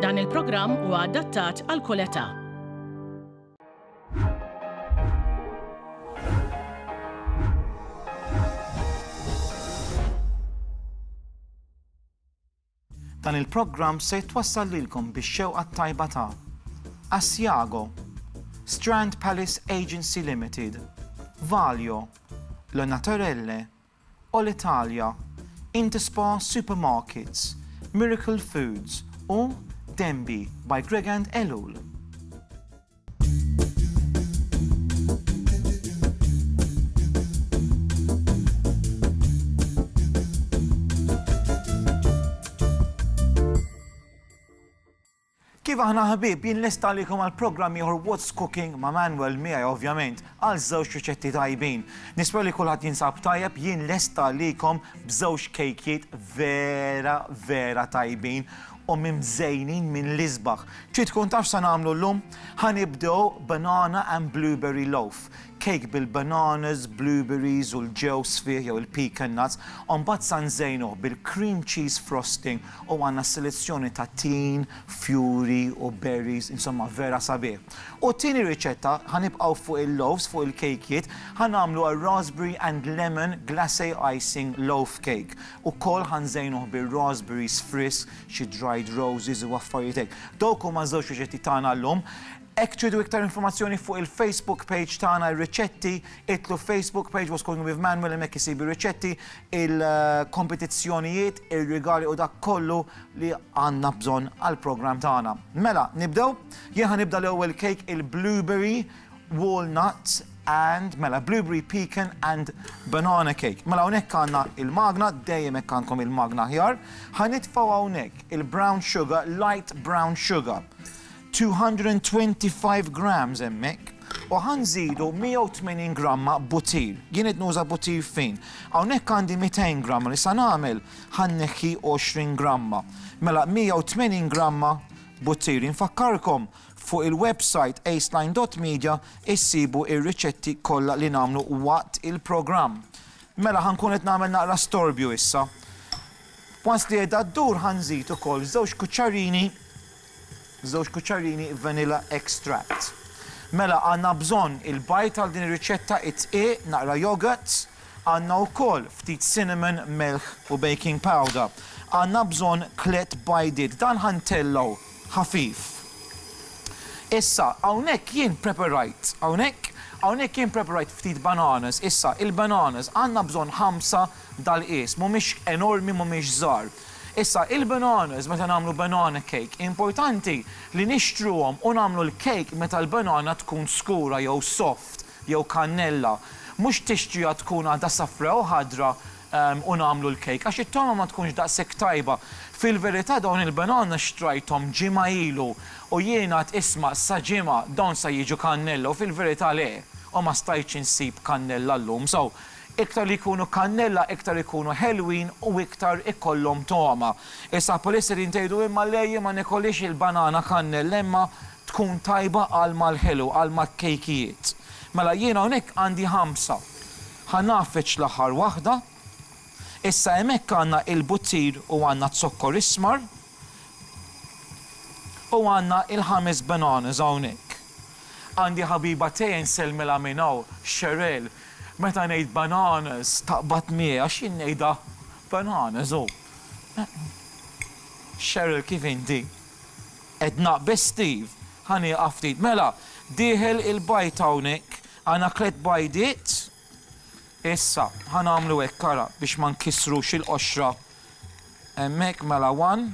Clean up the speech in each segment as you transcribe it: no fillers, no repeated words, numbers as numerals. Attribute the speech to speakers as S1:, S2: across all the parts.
S1: Dan il-programm huwa adattat għal kull età.
S2: Dan il-programm se jitwassal lilkom bix-xewqa tajba ta' Asiago, Strand Palace Agency Limited, Valio, Le Naturelle, All-Italia, Interspa Supermarkets, Miracle Foods u Denby by Greg and Elul. Kif aħna ħabib, jien lesta għalikom għal-programm ieħor What's Cooking ma' Manuel miegħi ovvjament għal żewġ riċetti tajbin. Nisper li kulħadd jinsab tajjeb, jien lesta għalikom b'żewġ kejkiet vera tajbin u mimżejnin minn l-isbaħ. Trid tkun taf sa nagħmlu llum? Ħanibdew banana and blueberry loaf. Cake bil-bananas, blueberries u l-ġews fih jew il-pecan nuts, u mbagħad sa nżejnuh bil-cream cheese frosting u għandna selezzjoni ta' tin, fjuri u berries, insomma vera sabiħ. U tieni riċetta ħanibqgħu fuq il-loaves, fuq il-kejkiet, ħanagħmlu a raspberry and lemon glace icing loaf cake. Ukoll ħanżejnuh bil-raspberries frisk, xi dried roses u affarijiet hekk. Dawk huma żewġ riċetti tagħna llum. Ek tridu iktar informazzjoni fuq il-Facebook page tagħna r-riċetti, itlu Facebook page What's Cooking with Manuel hemmhekk isibu riċetti, il-kompetizzjonijiet, ir-rigali u dak kollu li għandna bżonn għall-programm tagħna. Mela, nibdew? Jien ħanibda l-ewwel cake il-blueberry walnut and blueberry pecan and banana cake. Mela hawnhekk għandna il-magna, dejjem hekk għandkom il-magna ħjar. Ħanitfgħu hawnhekk il-brown sugar, light brown sugar. 225 grams hemmhekk u ħanżidu 180 gramma butir. Jien qed nuża butir fin. Hawnhekk għandi 200 gramma li sa nagħmel ħanneħħi 20 gramma. Mela 180 gramma butir. Infakkarkom fuq il-website aceline.media issibu ir-riċetti kollha li nagħmlu waqt il-programm. Mela ħankun qed nagħmel naqra storbju issa. Once li qiegħda ddur ħanżid ukoll żewġ kuċċarini vanilla extract. Mela għandna bżonn il-bajt għal din ir-riċetta it-tqiq, naqra yogurt, għandna wkoll ftit cinnamon, melħ u baking powder. Għandna bżonn klet bajdiet, dan ħantellgħu ħafif. Issa hawnhekk jien preparajt ftit bananas. Issa il-bananas għandna bżonn 5 dal-qies, mhumiex enormi, mhumiex żgħar. Issa, il-bananas, meta nagħmlu banana cake, importanti li nixtruhom u nagħmlu l-cake meta l-banana tkun skura jew soft jew kannella. Mhux tixtriha tkun għadha safra u ħadra u nagħmlu l-cake, għax it-toma ma tkunx daqshekk tajba. Fil-verità dawn il-banana xtrajthom ġimgħa ilu u jiena isma' sa ġimgħa dawn sa jiġu kannella u fil-verità le, u ma stajtx insib kannella llum. So, iktar li jkunu kannella, iktar ikunu ħelwin u iktar ikollhom toma. Issa polisserin tgħidu imma lejja ma nikolix il-banana kannella imma tkun tajba għal mal-ħelu, għal mal-kejkijiet. Mela jiena hawnhekk għandi 5. Ħanaffeċ l-aħħar waħda. Issa hemmhekk għandna il-butir u għandna zokkor ismar u għandna il-5 bananas hawnhekk. Għandi ħabiba tiegħi nsellmilha minn hawn, Cheryl. Meta ngħid bananas taqbad miegħi għax jien ngħidha bananas u. Cheryl kif inti? Qed naqbes Steve, ħani ftit. Mela, dieħel il-bajt hawnhekk, għandna klet bajdiet. Issa, ħanagħmlu hekk ara biex ma nkissrux il-qoxra. Hemmhekk mela 1.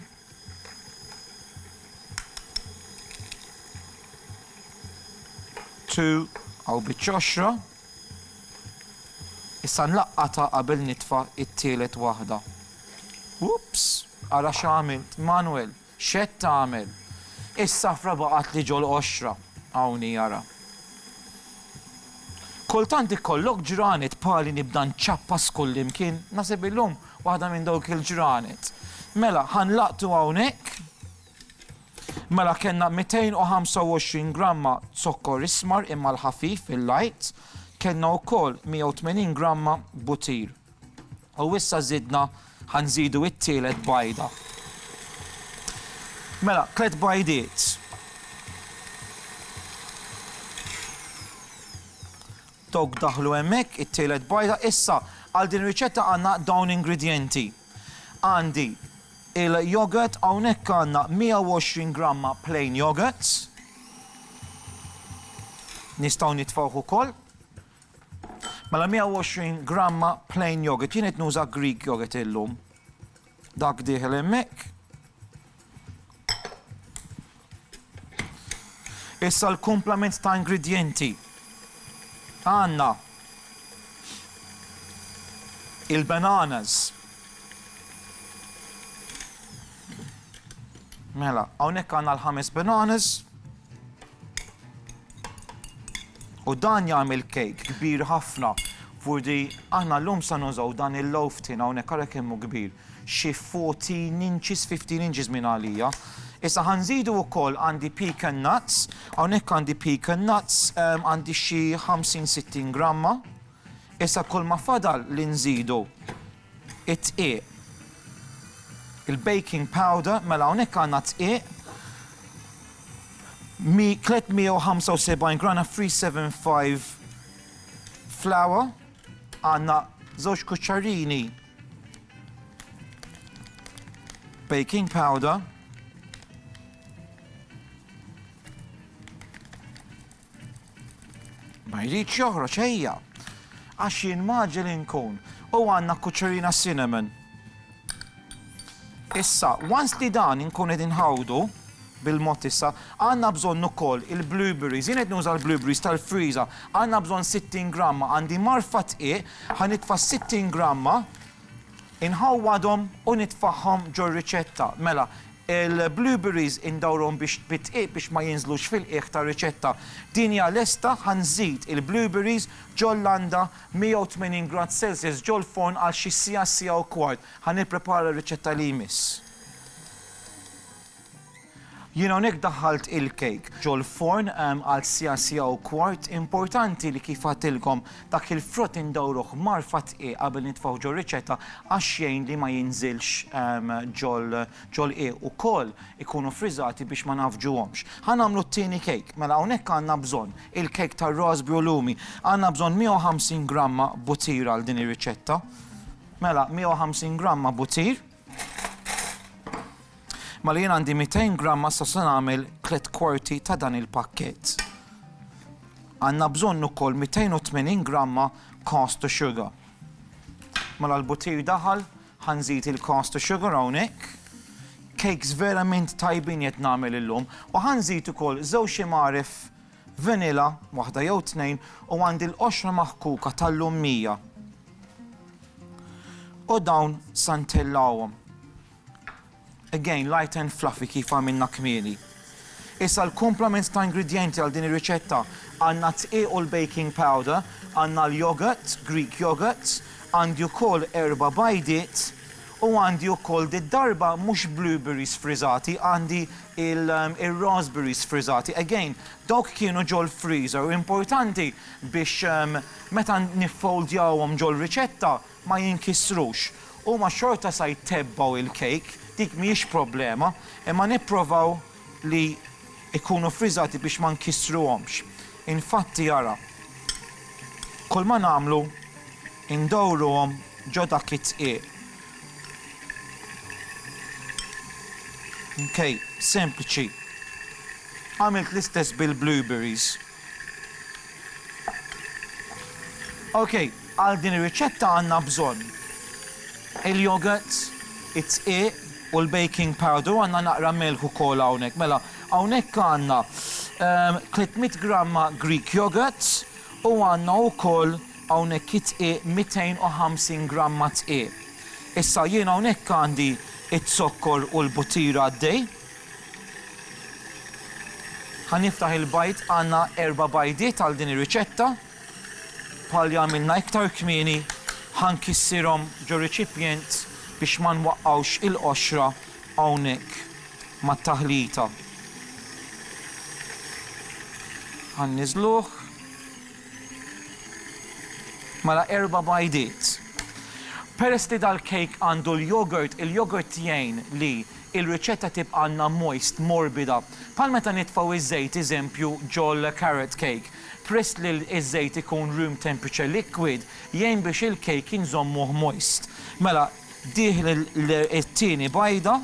S2: 2 għaw biċ-10. Issa nlaqqata qabel nitfa' it-tielet waħda. Ups, ara x'għamilt, Manuel, x'qed tagħmel? Is-safra baqgħet li ġol qoxra hawnni ara. Kultant ikollok ġranet bħali nibda nċappas kullimkien, naħseb illum waħda minn dawk il-ġranet. Mela ħanlaqtu hawnhekk. Mela kellna 225 gramma zokkor ismar imma l-ħafif il-light. Kellna wkoll 180 gramma butir. U issa żidna ħanżidu it-tielet bajda. Mela, 3 bajdiet. Dawk daħlu hemmhekk, it-tielet bajda. Issa, għal din riċetta għandna dawn ingredienti. Għandi il-yogurt, hawnhekk għandna 120 gramma plain yogurt. Nistgħu nitfgħuh ukoll. Mela 120 gramma plain yogurt. Jien qed nuża Greek yogurt illum. Dak dieħel hemmhekk. Issa l-komplement ta' ingredienti. Għandna il-bananas. Mela, hawnhekk għandna l-5 bananas. U dan jagħmel cake kbir ħafna. Furdi aħna llum sa nużaw dan il-loaf tin hawnhekk ara kemm hu kbir. Xi 14 inches, 15 inches minn għalija. Issa ħanżidu wkoll għandi pecan nuts, hawnhekk għandi pecan nuts, għandi xi 50-60 gramma. Issa kull ma fadal li nżidu it-tqiq. Il-baking powder, mela hawnhekk għandna tqiq 375 gramma 375 flour, għandna 2 kuċċarini baking powder. Ma jridx joħroġ ejja. Għax jien maġel inkun. U għandna kuċċarina cinnamon. Issa, once li dan inkun qed inħawdu bil-mod issa, għandna bżonn ukoll il-blueberries. Jien qed nuża l-blueberries tal-freezer. Għandna bżonn 60 gramma. Għandi marfa tqiq, ħanitfa' 60 gramma, inħawwadhom u nitfaħħom ġo riċetta. Mela, il-blueberries indawrhom biex bitqiq biex ma jinżlux fil-qiegħ ta' riċetta. Din hija lesta ħanżid il-blueberries ġo l-landa 180 grad Celsius ġo l-forn għal xi sija u kwart. Ħanipprepara r-riċetta li jmiss. Jien hawnhekk daħħalt il-cake ġo l-forn għal sija u kwart. Importanti li kif għadtilkom dak il-frott indawruh marfa tqiq qabel nitfgħu ġo riċetta għax xejn li ma jinżilx ġo l-qiegħ ukoll ikunu friżati biex ma nafġuhomx. Ħanagħmlu t-tieni cake. Mela hawnhekk għandna bżonn il-cake tar-raspberry u lumi. Għandna bżonn 150 gramma butir għal din ir-riċetta. Mela 150 gramma butir. Ma li jien għandi 200 gramma sa nagħmel 3 kwarti ta' dan il-pakkett. Għandna bżonn ukoll 280 gramma caster sugar. Mela l-butir daħal, ħanżid il-caster sugar hawnhekk. Cakes verament tajbin qed nagħmel illum u ħanżid ukoll 2 imaref vanilla, waħda jew 2, u għandi l-qoxra maħkuka tal-lummija. U dawn santellawhom. Again, light and fluffy kif għamilna kmieni. Issa l-komplements ta' ingredienti għal din ir-riċetta għandna tqiq u l-baking powder, għandna l-yogurt, Greek yogurt, għandi wkoll 4 bajdiet u għandi wkoll darba mhux blueberries friżati, għandi il-raspberries friżati. Again, dawk kienu ġol freezer u importanti biex meta niffoldjawhom ġol riċetta ma jinkisrux. U ma xorta sa jtebbaw il-cake, dik mhijiex problema, imma nipprovaw li ikunu friżati biex ma nkissruhomx. Infatti jara, kull ma nagħmlu indawruhom ġo dak it-tqiq. Okay, sempliċi. Għamilt l-istess bil-blueberries. Okay, għal din ir-riċetta għandna bżonn il-yogurt, it-tqiq u l-baking powder, għandna naqra milk ukoll hawnhekk. Mela, hawnhekk għandna 300 gramma Greek yogurt u għandna wkoll hawnhekk it-tqiq 250 gramma tqiq. Issa jien hawnhekk għandi it-sokkor u l-butir għaddej. Ħaniftaħ il-bajt, għandna 4 bajdiet għal din ir-riċetta. Bħal jagħmilna iktar kmieni ħankissirhom ġo reċipjent biex ma nwaqqgħux il-qoxra hawnhekk mat-taħlita. Ħanniżluh. Mela 4 bajdiet. Peress li dal-cake għandu l-yogurt, il-yogurt jgħin li il-riċetta tibqa' għandna moist, morbida. Bħal meta nitfgħu iż-żejt eżempju ġol carrot cake. Press li iż-żejt ikun room temperature liquid jgħin biex il-cake jinżommuh moist. Mela, dih it-tieni bajda.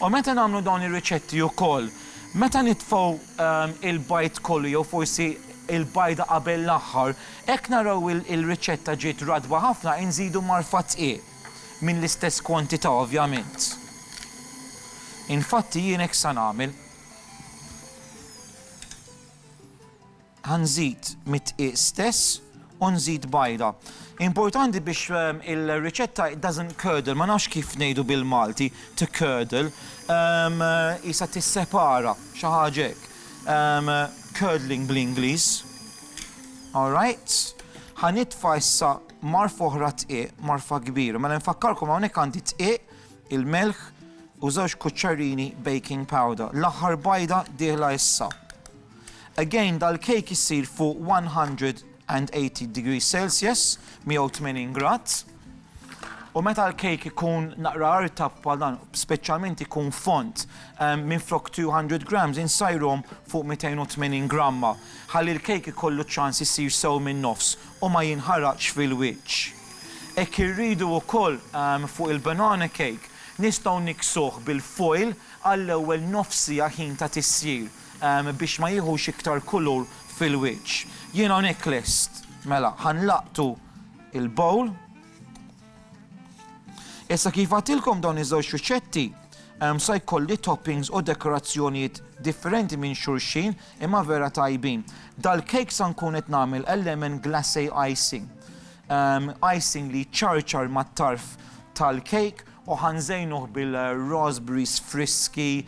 S2: U meta nagħmlu dawn ir-riċetti wkoll, meta nitfgħu il-bajt kollu jew forsi il-bajda qabel l-aħħar, hekk naraw il-riċetta ġiet radba ħafna inżidu marfa tqiq minn l-istess kwantità ovvjament. Infatti jien hekk sa nagħmel. Ħanżid mit-tqiq stess u nżid bajda. Importanti biex il-riċetta doesn't curdle, ma nafx kif ngħidu bil-Malti, to curdle, isa tissepara xi ħaġa hekk. Curdling bl-Ingliż. All right? Ħanitfa' issa marfa oħra tqiq, marfa kbira. Mela nfakkarkom hawnhekk għandi tqiq, il-melħ u żewġ kuċċarini baking powder. L-aħħar bajda dieħla issa. Again, dal-cake issir fuq 180 degrees Celsius, 180 grad. U meta l-cake ikun naqra artab bħal dan, speċjalment ikun font minn flok 200 grams insajrhom fuq 280 gramma. Ħalli l-cake ikollu ċans isir sew minn nofs u ma jinħaraqx fil-wiċċ. Hekk irridu wkoll fuq il-banana cake nistgħu niksuh bil-foil għall-ewwel nofsija ħin ta' tissir biex ma jieħux iktar kulur fil-wiċċ. Jiena hawnhekk lest. Mela, ħanlaqtu il-bowl. Issa kif għatilkom dawn iż-żewġ riċetti, sa jkolli toppings u dekorazzjonijiet differenti minn xulxin imma vera tajbin. Dal-cake sa nkun qed nagħmel lemon glace icing. Icing li ċarċar mat-tarf tal-cake u ħanżejnuh bil-raspberries friski,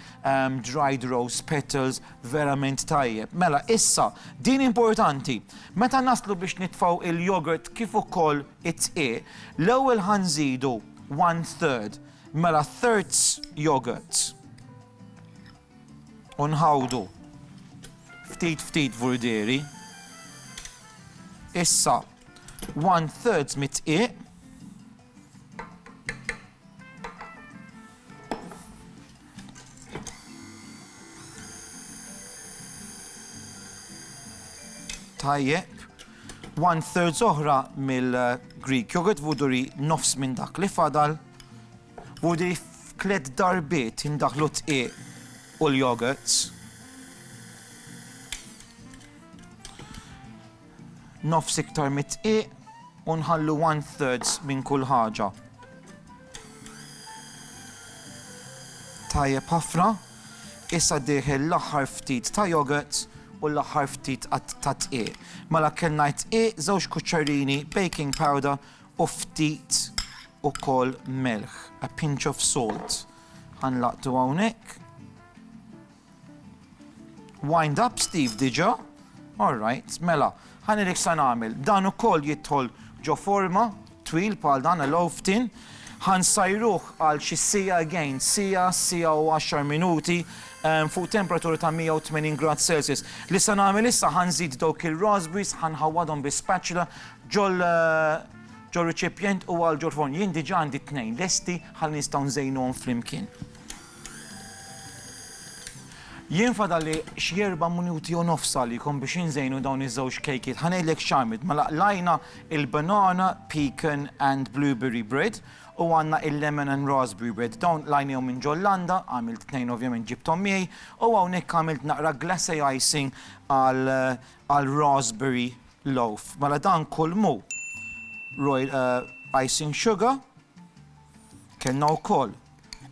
S2: dried rose petals, verament tajjeb. Mela, issa, din importanti. Meta naslu biex nitfgħu il-yogurt kif ukoll it-tqiq, l-ewwel ħanżidu 1/3, mela thirds yogurt. Unħawdu. Ftit vurderi. Issa 1/3 mit-tqiq. Tajjeb. 1/3 oħra mill-Greek yogurt, vuduri nofs minn dak li fadal, vuduri f'tliet darbiet indaħlu tqiq u l-yogurt. Nofs iktar mit-tqiq u nħallu 1/3 minn kull ħaġa. Tajjeb ħafna, issa dieħel l-aħħar ftit ta' yogurt u l-aħħar ftit ta' tqiq. Mela kellna tqiq, żewġ kuċċarini baking powder u ftit ukoll melħ, a pinch of salt. Ħanlaqtu hawnhekk. Wind up, Steve, diġà? All right, mela, ħanilek sa nagħmel. Dan ukoll jidħol ġo forma twil bħal dan il-loaf tin. Ħansajruh għal xi sija again, sija u 10 minuti fuq temperatura ta' 180 grad Celsius. Li sa nagħmel issa ħanżid dawk il-raspberries, ħanħawwadhom bi spatula ġol reċipjent u għal ġol forn. Jien diġà għandi tnejn lesti ħalli nistgħu nżejnuhom flimkien. Jien fadalli x'jerba' minuti u nofs għalikom biex inżejnu dawn iż-żewġ kejkiet. Ħanejlek x'għamilt, mela lajna il-banana, pecan and blueberry bread u għandna il-lemon and raspberry bread. Dawn lajnihom minn Ġollanda, għamilt tnejn ovvjament ġibthom miegħi u hawnhekk għamilt naqra glace icing għal raspberry loaf. Mela dan kull mu icing sugar, kellna wkoll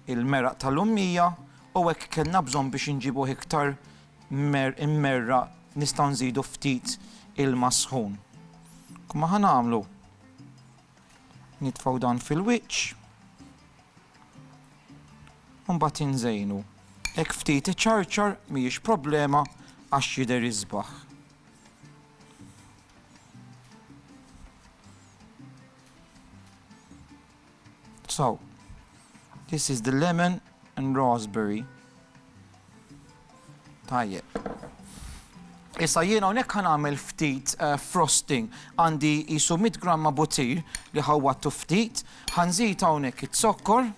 S2: il-meraq tal-ummija u hekk kellna bżonn biex inġibu iktar immerra nistgħu nżidu ftit il-masħun. Kumma ħanagħmlu? Nitfgħu dan fil-wiċċ u mbagħad inżejnu. Hekk ftit iċarċar mhijiex problema għax jidher isbaħ. So, this is the lemon and raspberry. Tajjeb. Issa jiena hawnhekk ħanagħmel ftit frosting. Għandi qisu 100 gramma butir li ħawwattu ftit, ħanżid hawnhekk it-zokkor,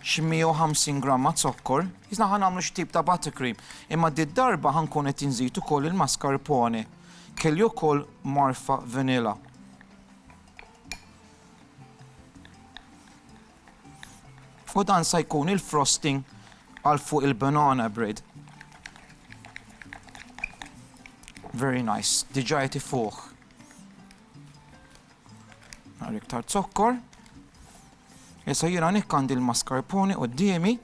S2: xi 150 gramma zokkor, iżda ħanagħmlu xi tip ta' buttercream. Imma darba ħankun qed inżid ukoll il-mascarpone. Kelli wkoll marfa vanilla. U dan se jkun il-frosting għal fuq il-banana bread. Very nice. Diġà qed ifuh. Nagħmel iktar zokkor. Issa jiena hawnhekk għandi l-mascarpone qudiemi.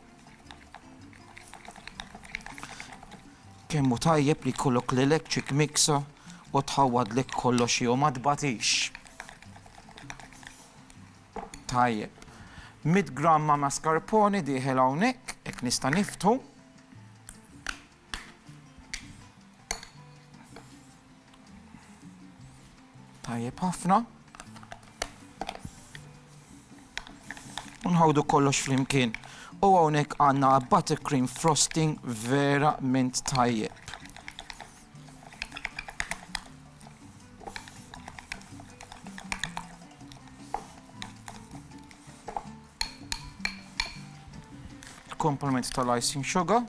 S2: Kemm hu tajjeb li jkollok l-electric mixer u tħawwadlek kollox jew ma tbatix. Tajjeb. 100 gramma mascarpone dieħel hawnhekk, hekk nista' niftu. Tajjeb ħafna. Nħawdu kollox flimkien. U hawnhekk għandna buttercream frosting verament tajjeb. Komplement tal-icing sugar.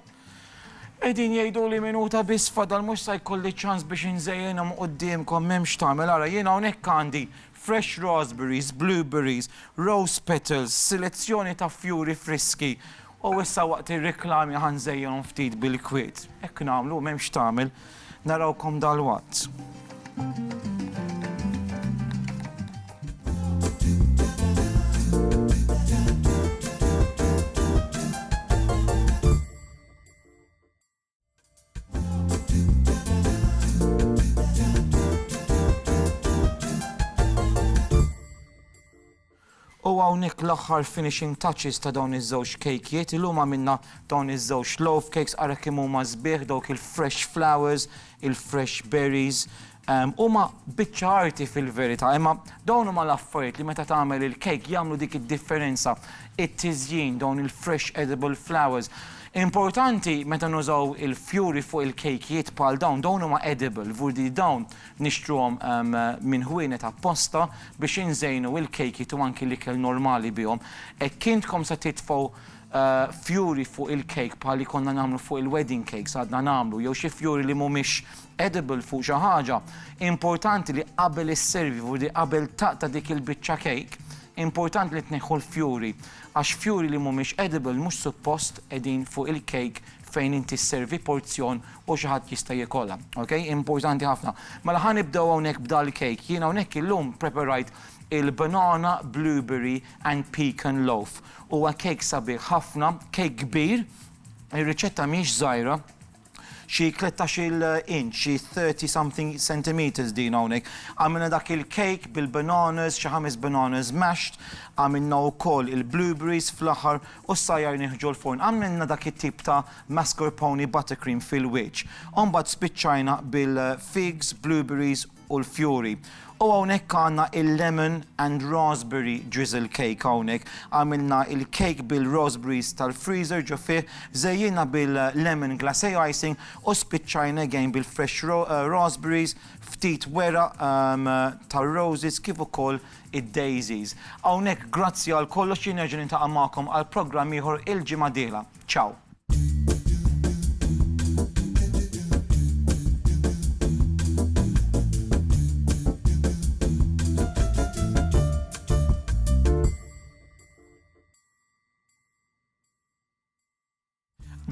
S2: Edin jgħidu li minuta biss fadal mhux se jkolli ċans biex inżejjenhom qudiemkom m'hemmx tagħmel ara jiena hawnhekk għandi fresh raspberries, blueberries, rose petals, selezzjoni ta' fjuri friski. U issa waqt ir-riklami ħanżejjenhom ftit bil-kwiet. Hekk nagħmlu m'hemmx tagħmel, narawkom dalwaqt. U hawnhekk l-aħħar finishing touches ta' dawn iż-żewġ kejkiet, illum għamilna dawn iż-żewġ loaf cakes ara kemm huma sbieħ dawk il-fresh flowers, il-fresh berries. Huma biċċa arti fil-verità, imma dawn huma l-affarijiet li meta tagħmel il-cake jagħmlu dik id-differenza, it-tiżjien dawn il-fresh edible flowers. Importanti meta nużaw il-fjuri fuq il-kejkijiet bħal dawn huma edible, vurdi dawn nixtruhom minn ħwienet apposta biex inżejnu il-kejkiet u anki l-ikel normali bihom. Hekk intkom se titfgħu fjuri fuq il-cake bħal li konna nagħmlu fuq il-wedding cakes għadna nagħmlu, jew xi fjuri li mhumiex edible fuq xi ħaġa. Importanti li qabel isservi vurdi qabel taqta' dik il-biċċa cake, importanti li tneħħu l-fjuri, għax fjuri li mhumiex edible mhux suppost qegħdin fuq il-cake fejn inti sservi porzjon u xi ħadd jista' jiekolha. Okay? Importanti ħafna. Mela ħanibdew hawnhekk b'dal-cake. Jien hawnhekk illum preparajt il-banana, blueberry and pecan loaf. Huwa cake sabiħ ħafna, cake kbir, ir-riċetta mhix żgħira. Xi 13 inch, xi 30 something centimeters din hawnhekk. Għamilna dak il-cake bil-bananas, xi 5 bananas mashed, għamilna wkoll il-blueberries fl-aħħar u sajjar nieħġu l-forn. Għamilna dak it-tip ta' mascarpone buttercream fil-wiċċ. Imbagħad spiċċajna bil-figs, blueberries u l-fjuri. U hawnhekk għandna il-lemon and raspberry drizzle cake hawnhekk. Għamilna il-cake bil-raspberries tal-freezer ġo fih, żejjilna bil-lemon glace icing u spiċċajna again bil-fresh raspberries, ftit wera tal-roses kif ukoll id-daisies. Hawnhekk grazzi għal kollox jien nerġa' nintaqa' magħkom għal programm ieħor il-ġimgħa dieħla. Ciao.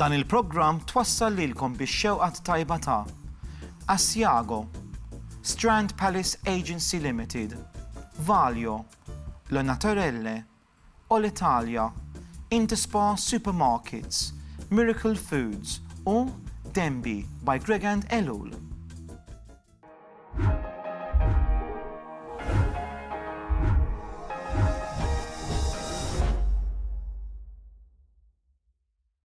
S2: Dan il-programm twassal lilkom bix-xewqat tajba ta' Asiago, Strand Palace Agency Limited, Valio, Le Naturelle, All-Italia, Interspa Supermarkets, Miracle Foods u Dembi by Greg and Elul.